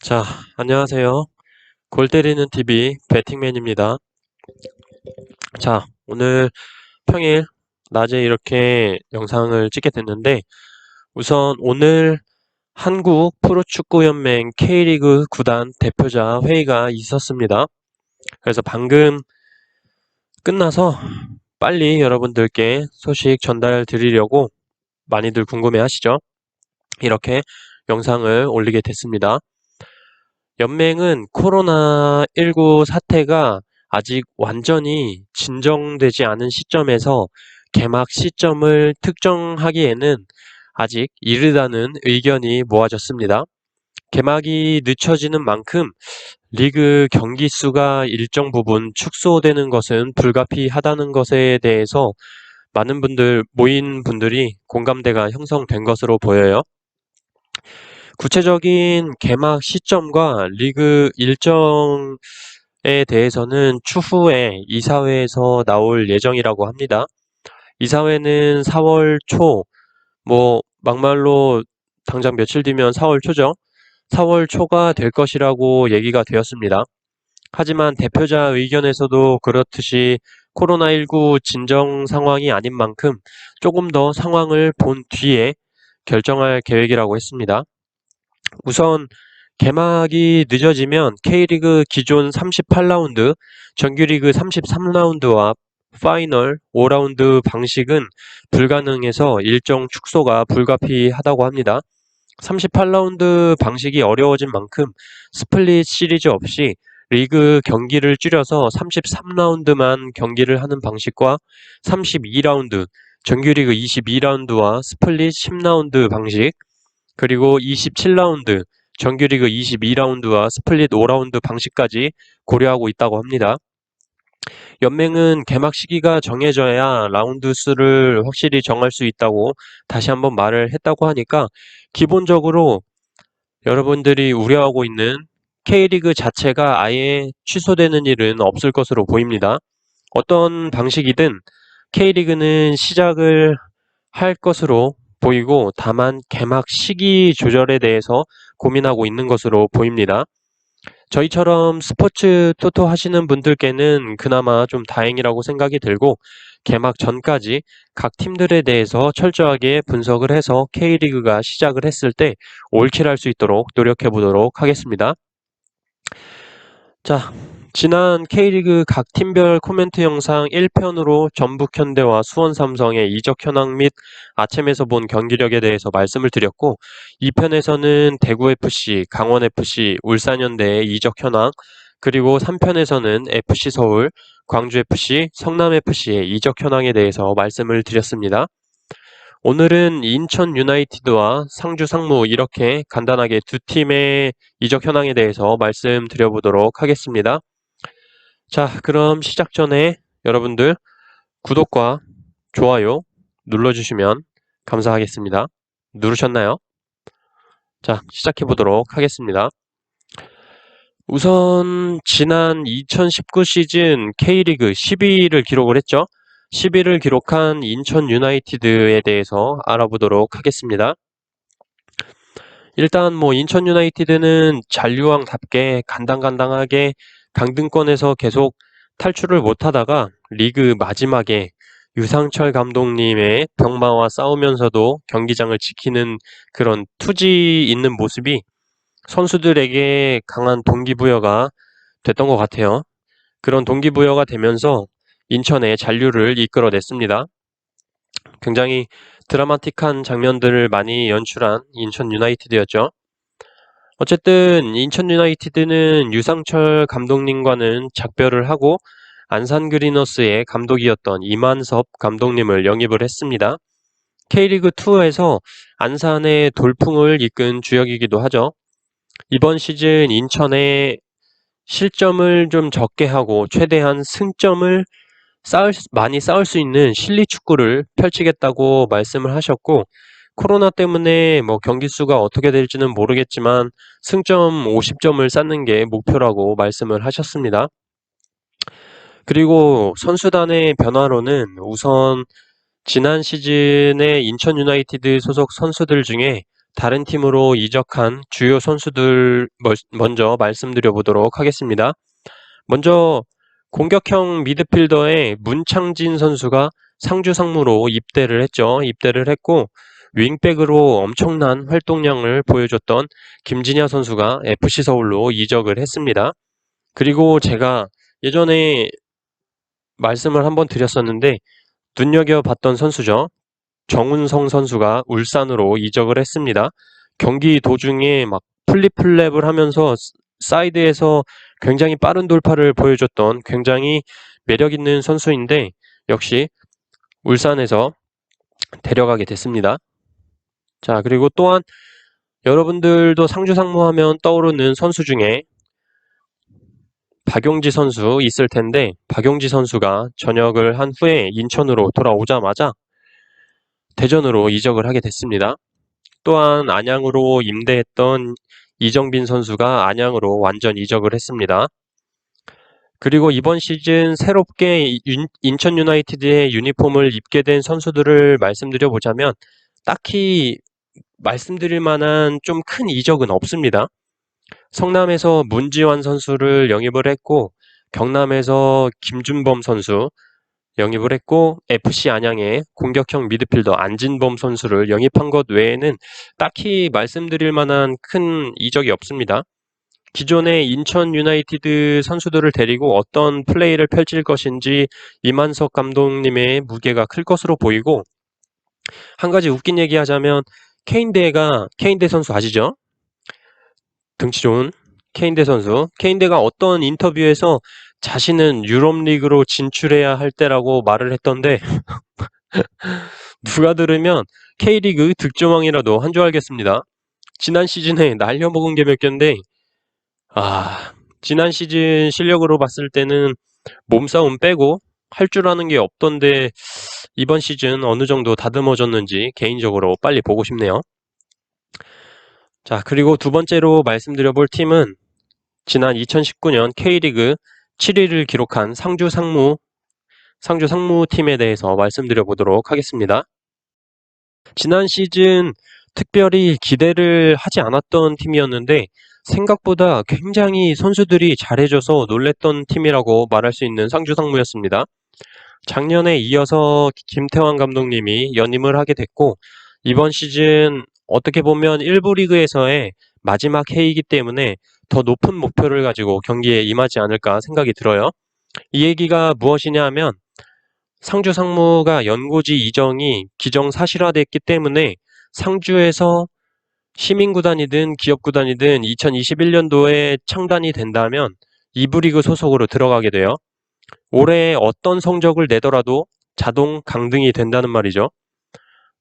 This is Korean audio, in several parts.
자, 안녕하세요. 골 때리는 TV 배팅맨입니다. 자, 오늘 평일 낮에 이렇게 영상을 찍게 됐는데, 우선 오늘 한국 프로축구연맹 K리그 구단 대표자 회의가 있었습니다. 그래서 방금 끝나서 빨리 여러분들께 소식 전달 드리려고 많이들 궁금해 하시죠? 이렇게 영상을 올리게 됐습니다. 연맹은 코로나19 사태가 아직 완전히 진정되지 않은 시점에서 개막 시점을 특정하기에는 아직 이르다는 의견이 모아졌습니다. 개막이 늦춰지는 만큼 리그 경기 수가 일정 부분 축소되는 것은 불가피하다는 것에 대해서 많은 모인 분들이 공감대가 형성된 것으로 보여요. 구체적인 개막 시점과 리그 일정에 대해서는 추후에 이사회에서 나올 예정이라고 합니다. 이사회는 4월 초, 막말로 당장 며칠 뒤면 4월 초죠. 4월 초가 될 것이라고 얘기가 되었습니다. 하지만 대표자 의견에서도 그렇듯이 코로나19 진정 상황이 아닌 만큼 조금 더 상황을 본 뒤에 결정할 계획이라고 했습니다. 우선 개막이 늦어지면 K리그 기존 38라운드, 정규리그 33라운드와 파이널 5라운드 방식은 불가능해서 일정 축소가 불가피하다고 합니다. 38라운드 방식이 어려워진 만큼 스플릿 시리즈 없이 리그 경기를 줄여서 33라운드만 경기를 하는 방식과 32라운드, 정규리그 22라운드와 스플릿 10라운드 방식, 그리고 27라운드, 정규리그 22라운드와 스플릿 5라운드 방식까지 고려하고 있다고 합니다. 연맹은 개막 시기가 정해져야 라운드 수를 확실히 정할 수 있다고 다시 한번 말을 했다고 하니까 기본적으로 여러분들이 우려하고 있는 K리그 자체가 아예 취소되는 일은 없을 것으로 보입니다. 어떤 방식이든 K리그는 시작을 할 것으로 보이고 다만 개막 시기 조절에 대해서 고민하고 있는 것으로 보입니다. 저희처럼 스포츠 토토 하시는 분들께는 그나마 좀 다행이라고 생각이 들고 개막 전까지 각 팀들에 대해서 철저하게 분석을 해서 K리그가 시작을 했을 때 올킬할 수 있도록 노력해 보도록 하겠습니다. 자, 지난 K리그 각 팀별 코멘트 영상 1편으로 전북 현대와 수원 삼성의 이적 현황 및 아챔에서 본 경기력에 대해서 말씀을 드렸고 2편에서는 대구FC, 강원FC, 울산현대의 이적 현황, 그리고 3편에서는 FC서울, 광주FC, 성남FC의 이적 현황에 대해서 말씀을 드렸습니다. 오늘은 인천 유나이티드와 상주 상무 이렇게 간단하게 두 팀의 이적 현황에 대해서 말씀드려보도록 하겠습니다. 자, 그럼 시작 전에 여러분들 구독과 좋아요 눌러주시면 감사하겠습니다. 누르셨나요? 자, 시작해보도록 하겠습니다. 우선 지난 2019 시즌 K리그 10위를 기록을 했죠. 10위를 기록한 인천 유나이티드에 대해서 알아보도록 하겠습니다. 일단 인천 유나이티드는 잔류왕답게 간당간당하게 강등권에서 계속 탈출을 못하다가 리그 마지막에 유상철 감독님의 병마와 싸우면서도 경기장을 지키는 그런 투지 있는 모습이 선수들에게 강한 동기부여가 됐던 것 같아요. 그런 동기부여가 되면서 인천의 잔류를 이끌어냈습니다. 굉장히 드라마틱한 장면들을 많이 연출한 인천 유나이티드였죠. 어쨌든 인천 유나이티드는 유상철 감독님과는 작별을 하고 안산 그리너스의 감독이었던 이만섭 감독님을 영입을 했습니다. K리그2에서 안산의 돌풍을 이끈 주역이기도 하죠. 이번 시즌 인천의 실점을 좀 적게 하고 최대한 승점을 많이 쌓을 수 있는 실리 축구를 펼치겠다고 말씀을 하셨고, 코로나 때문에 경기 수가 어떻게 될지는 모르겠지만 승점 50점을 쌓는 게 목표라고 말씀을 하셨습니다. 그리고 선수단의 변화로는 우선 지난 시즌에 인천 유나이티드 소속 선수들 중에 다른 팀으로 이적한 주요 선수들 먼저 말씀드려 보도록 하겠습니다. 먼저 공격형 미드필더의 문창진 선수가 상주 상무로 입대를 했죠. 입대를 했고 윙백으로 엄청난 활동량을 보여줬던 김진야 선수가 FC 서울로 이적을 했습니다. 그리고 제가 예전에 말씀을 한번 드렸었는데 눈여겨봤던 선수죠. 정운성 선수가 울산으로 이적을 했습니다. 경기 도중에 막 플립플랩을 하면서 사이드에서 굉장히 빠른 돌파를 보여줬던 굉장히 매력 있는 선수인데 역시 울산에서 데려가게 됐습니다. 자, 그리고 또한 여러분들도 상주 상무하면 떠오르는 선수 중에 박용지 선수 있을 텐데 박용지 선수가 전역을 한 후에 인천으로 돌아오자마자 대전으로 이적을 하게 됐습니다. 또한 안양으로 임대했던 이정빈 선수가 안양으로 완전 이적을 했습니다. 그리고 이번 시즌 새롭게 인천 유나이티드의 유니폼을 입게 된 선수들을 말씀드려 보자면 딱히 말씀드릴 만한 좀 큰 이적은 없습니다. 성남에서 문지환 선수를 영입을 했고 경남에서 김준범 선수 영입을 했고 FC 안양의 공격형 미드필더 안진범 선수를 영입한 것 외에는 딱히 말씀드릴 만한 큰 이적이 없습니다. 기존의 인천 유나이티드 선수들을 데리고 어떤 플레이를 펼칠 것인지 이만석 감독님의 무게가 클 것으로 보이고 한 가지 웃긴 얘기 하자면 케인대 선수 아시죠? 등치 좋은 케인대 선수. 케인대가 어떤 인터뷰에서 자신은 유럽 리그로 진출해야 할 때라고 말을 했던데 누가 들으면 K리그 득점왕이라도 한 줄 알겠습니다. 지난 시즌에 날려먹은 게 몇 개인데 지난 시즌 실력으로 봤을 때는 몸싸움 빼고 할 줄 아는 게 없던데 이번 시즌 어느 정도 다듬어졌는지 개인적으로 빨리 보고 싶네요. 자, 그리고 두 번째로 말씀드려볼 팀은 지난 2019년 K리그 7위를 기록한 상주 상무 팀에 대해서 말씀드려 보도록 하겠습니다. 지난 시즌 특별히 기대를 하지 않았던 팀이었는데 생각보다 굉장히 선수들이 잘해줘서 놀랬던 팀이라고 말할 수 있는 상주 상무였습니다. 작년에 이어서 김태환 감독님이 연임을 하게 됐고 이번 시즌 어떻게 보면 1부 리그에서의 마지막 해이기 때문에 더 높은 목표를 가지고 경기에 임하지 않을까 생각이 들어요. 이 얘기가 무엇이냐 하면 상주 상무가 연고지 이정이 기정사실화됐기 때문에 상주에서 시민구단이든 기업구단이든 2021년도에 창단이 된다면 2부 리그 소속으로 들어가게 돼요. 올해 어떤 성적을 내더라도 자동 강등이 된다는 말이죠.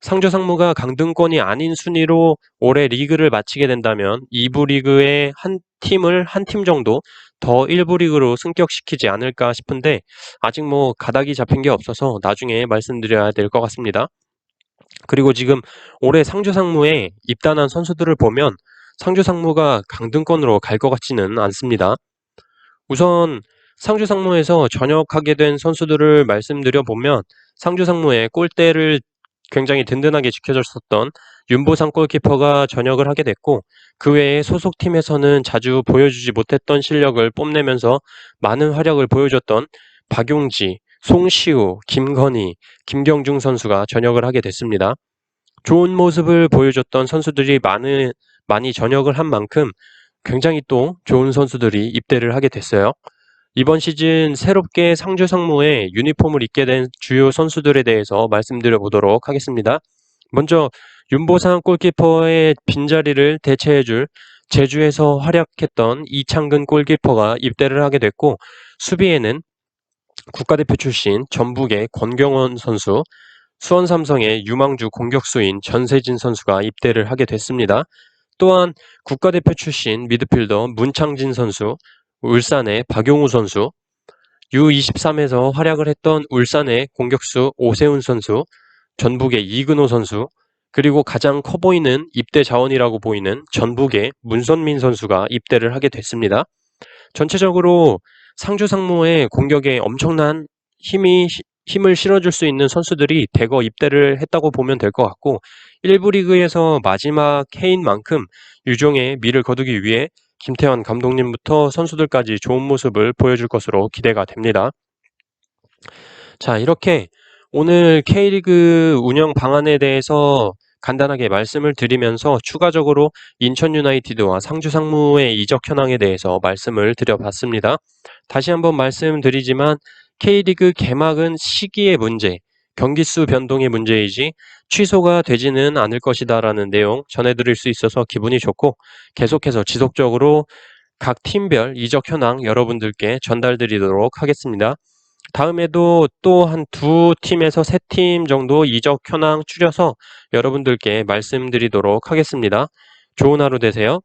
상주 상무가 강등권이 아닌 순위로 올해 리그를 마치게 된다면 2부 리그의 한 팀 정도 더 1부 리그로 승격시키지 않을까 싶은데 아직 뭐 가닥이 잡힌 게 없어서 나중에 말씀드려야 될 것 같습니다. 그리고 지금 올해 상주 상무에 입단한 선수들을 보면 상주 상무가 강등권으로 갈 것 같지는 않습니다. 우선 상주 상무에서 전역하게 된 선수들을 말씀드려 보면 상주 상무의 골대를 굉장히 든든하게 지켜줬었던 윤보상 골키퍼가 전역을 하게 됐고 그 외에 소속팀에서는 자주 보여주지 못했던 실력을 뽐내면서 많은 활약을 보여줬던 박용지, 송시우, 김건희, 김경중 선수가 전역을 하게 됐습니다. 좋은 모습을 보여줬던 선수들이 많이 전역을 한 만큼 굉장히 또 좋은 선수들이 입대를 하게 됐어요. 이번 시즌 새롭게 상주 상무에 유니폼을 입게 된 주요 선수들에 대해서 말씀드려 보도록 하겠습니다. 먼저 윤보상 골키퍼의 빈자리를 대체해줄 제주에서 활약했던 이창근 골키퍼가 입대를 하게 됐고 수비에는 국가대표 출신 전북의 권경원 선수, 수원 삼성의 유망주 공격수인 전세진 선수가 입대를 하게 됐습니다. 또한 국가대표 출신 미드필더 문창진 선수, 울산의 박용우 선수, U23에서 활약을 했던 울산의 공격수 오세훈 선수, 전북의 이근호 선수, 그리고 가장 커 보이는 입대 자원이라고 보이는 전북의 문선민 선수가 입대를 하게 됐습니다. 전체적으로 상주 상무의 공격에 엄청난 힘이 힘을 실어줄 수 있는 선수들이 대거 입대를 했다고 보면 될 것 같고, 1부 리그에서 마지막 해인 만큼 유종의 미를 거두기 위해 김태환 감독님부터 선수들까지 좋은 모습을 보여줄 것으로 기대가 됩니다. 자, 이렇게 오늘 K리그 운영 방안에 대해서 간단하게 말씀을 드리면서 추가적으로 인천 유나이티드와 상주 상무의 이적 현황에 대해서 말씀을 드려봤습니다. 다시 한번 말씀드리지만 K리그 개막은 시기의 문제, 경기수 변동의 문제이지 취소가 되지는 않을 것이다라는 내용 전해드릴 수 있어서 기분이 좋고, 계속해서 지속적으로 각 팀별 이적 현황 여러분들께 전달드리도록 하겠습니다. 다음에도 또 한 두 팀에서 세 팀 정도 이적 현황 추려서 여러분들께 말씀드리도록 하겠습니다. 좋은 하루 되세요.